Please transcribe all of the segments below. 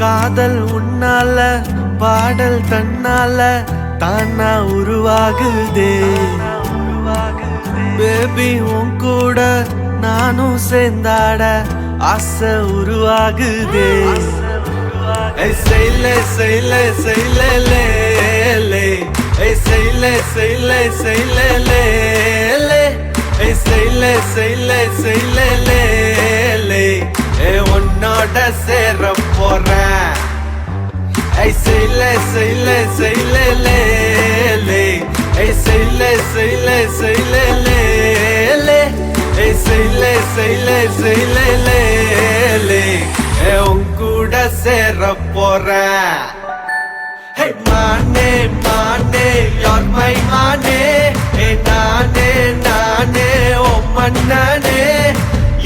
காதல் உன்னால பாடல் தன்னால தானா உருவாகுதே பேபி உன் கூட நானும் சேர்ந்தாட ஆசை உருவாகுதே செய்யல செய்யல செய்யல செய்யல செய்யல செய்யல செய்யல செய்யல செய்யல உன்னோட சேர போறேன் செய்யல செய்யல செய்யல செய்யல செய்யல செய்யல செய்யல செய்யல செய்யல உன் கூட சேர போறேன் மானே மானே யார் மை மானே நானே நானே ஓ மன்னனே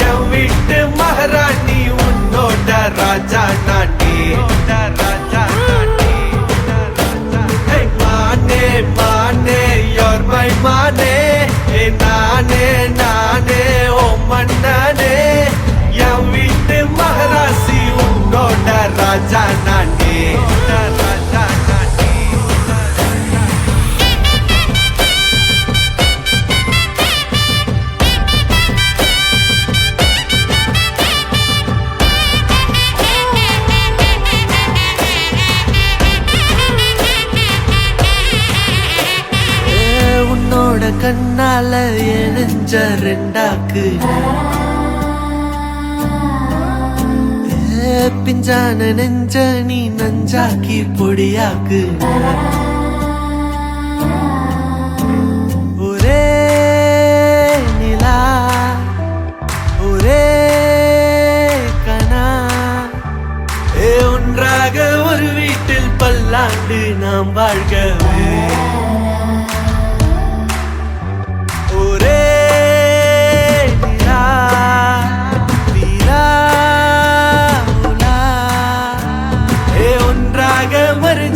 என் வீட்டு மகாராணி உன்னோட ராஜா நானே ராஜா மானே மானே யார் மை மானே நானே நானே ஓ மன்னனே என் வீட்டு மகாராசி உன்னோட ராஜா நானே ராஜா கண்ணால எழுஞ்ச ரெண்டாக்கு பிஞ்சான நெஞ்ச நீ நஞ்சாக்கி பொடியாக்கு ஒரே நிலா ஒரே கனா ஒன்றாக ஒரு வீட்டில் பல்லாண்டு நாம் வாழ்கவே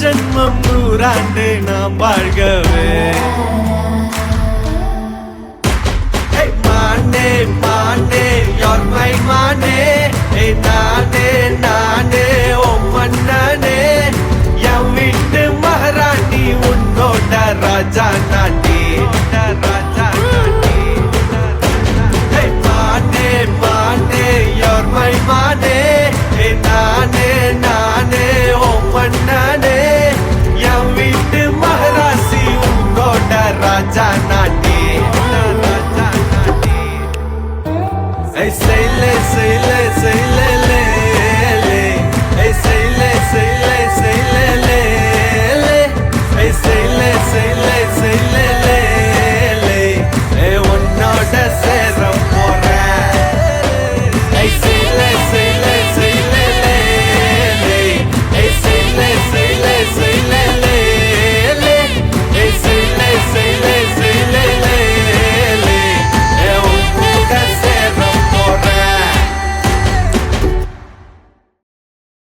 ஜன்மம் நூறாண்டு நாம் வாழ்கவே மானே மானே யார் மை மானே நானே நானே ஓ மன்னனே என் வீட்டு மகாராணி உன்னோட ராஜா நானே ராஜா